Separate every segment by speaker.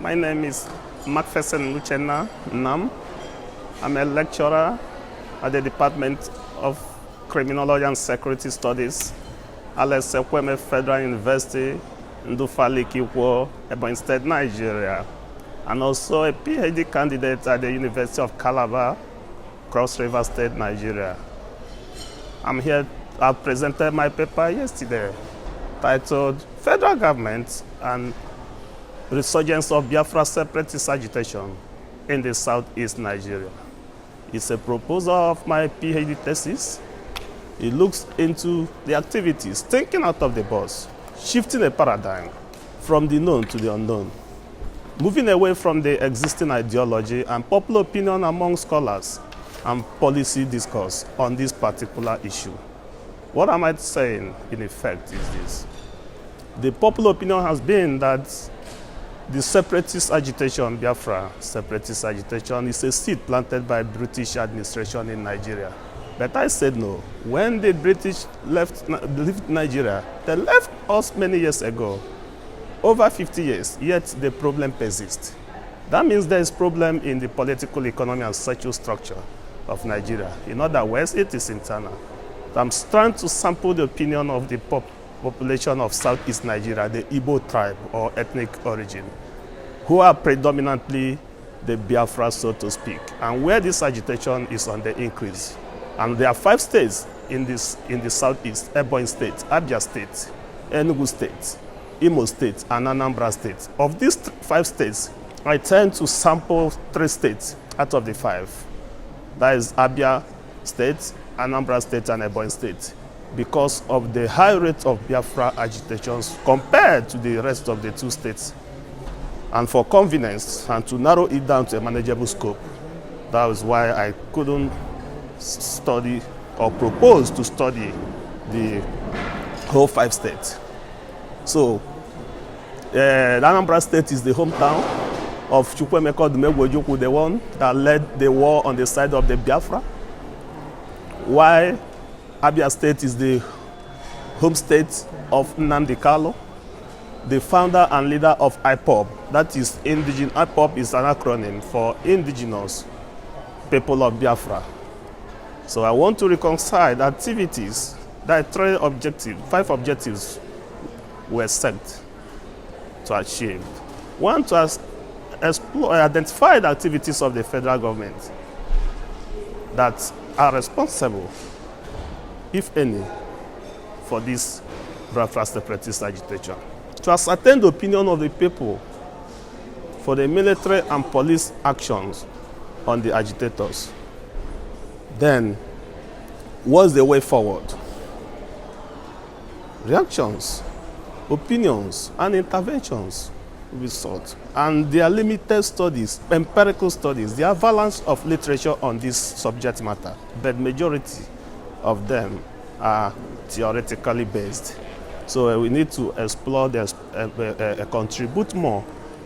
Speaker 1: My name is Macpherson Uchenna, Nnam. I'm a lecturer at the Department of Criminology and Security Studies at Ekwueme Federal University, Ekwueme, Ebonyi State, Nigeria, and also a PhD candidate at the University of Calabar, Cross River State, Nigeria. I presented my paper yesterday titled Federal Government and Resurgence of Biafra Separatist Agitation in the Southeast Nigeria. It's a proposal of my PhD thesis. It looks into the activities, thinking out of the box, shifting a paradigm from the known to the unknown, moving away from the existing ideology and popular opinion among scholars and policy discourse on this particular issue. What am I saying, in effect, is this. The popular opinion has been that the separatist agitation, Biafra separatist agitation, is a seed planted by British administration in Nigeria. But I said no. When the British left Nigeria, they left us many years ago, over 50 years, yet the problem persists. That means there is problem in the political, economic, and social structure of Nigeria. In other words, it is internal. I'm trying to sample the opinion of the population of Southeast Nigeria, the Igbo tribe or ethnic origin, who are predominantly the Biafra, so to speak, and where this agitation is on the increase. And there are 5 states in the Southeast: Ebonyi State, Abia State, Enugu State, Imo State, and Anambra State. Of these 5 states, I tend to sample 3 states out of the 5. That is Abia State, Anambra State, and Ebonyi State, because of the high rate of Biafra agitations compared to the rest of the 2 states. And for convenience and to narrow it down to a manageable scope, that was why I couldn't study or propose to study the whole 5 states. So, the Anambra State is the hometown of Ekwueme called Ojukwu, the one that led the war on the side of the Biafra, while Abia State is the home state of Nnam, the founder and leader of IPOB. That is IPOB is an acronym for Indigenous People of Biafra. So I want to reconcile the activities that 5 objectives were set to achieve. One, to identify the activities of the federal government that are responsible, if any, for this Biafra separatist agitation. To ascertain the opinion of the people for the military and police actions on the agitators. Then, what's the way forward? Reactions, opinions, and interventions will be sought. And there are limited studies, empirical studies, the avalanche of literature on this subject matter, but majority of them are theoretically based. So we need to explore this, contribute more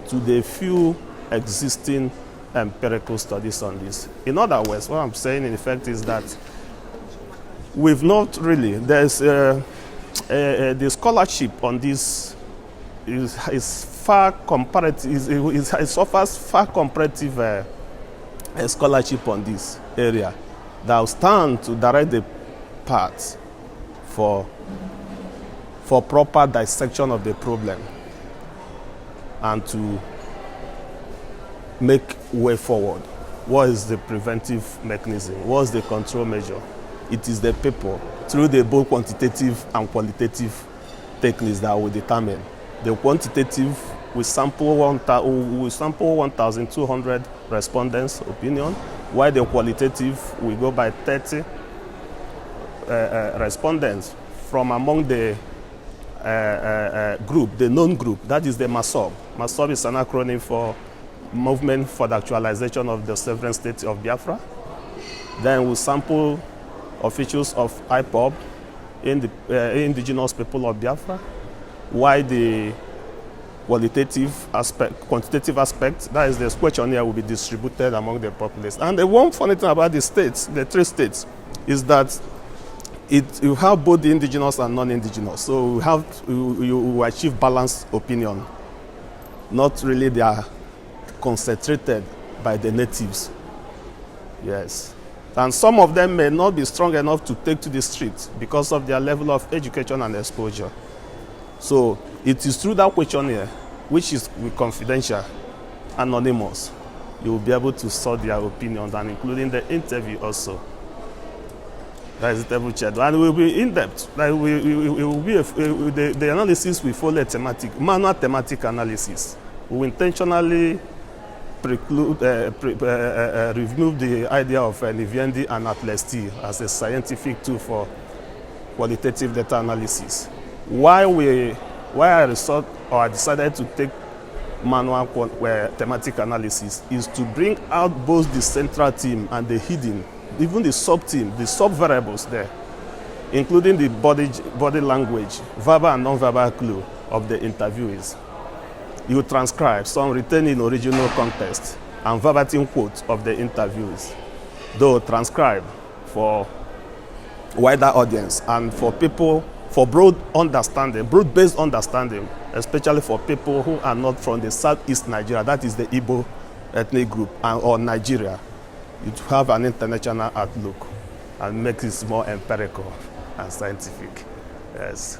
Speaker 1: to the few existing empirical studies on this. In other words, what I'm saying in effect is that we've not really, there's the scholarship on this is far comparative, it offers far comparative scholarship on this area that will stand to direct the path for proper dissection of the problem and to make way forward. What is the preventive mechanism? What is the control measure? It is the people, through the both quantitative and qualitative techniques, that will determine. The quantitative, we sample 1,200 respondents' opinion, while the qualitative, we go by 30 respondents from among the group, the known group, that is the MASOB. MASOB is an acronym for Movement for the Actualization of the Sovereign State of Biafra. Then we sample officials of IPOB, Indigenous People of Biafra, while the quantitative aspect, that is the questionnaire, will be distributed among the populace. And the one funny thing about the states, the 3 states, is that you have both the indigenous and non-indigenous. So you achieve balanced opinion, not really their concentrated by the natives. Yes. And some of them may not be strong enough to take to the streets because of their level of education and exposure. So it is through that questionnaire, which is confidential, anonymous, you will be able to sort their opinions, and including the interview also. That is double checked, and it will be in depth. Like it will be the analysis will follow a manual thematic analysis. We will intentionally remove the idea of Nivendi and Atlas-T as a scientific tool for qualitative data analysis. Why I decided to take manual thematic analysis is to bring out both the central theme and the hidden, even the sub-theme, the sub-variables there, including the body language, verbal and non-verbal clue of the interviewees. You transcribe some written in original context and verbatim quotes of the interviews, though transcribed for wider audience and for people, for broad-based understanding, especially for people who are not from the Southeast Nigeria, that is the Igbo ethnic group, or Nigeria. It have an international outlook and makes it more empirical and scientific. Yes.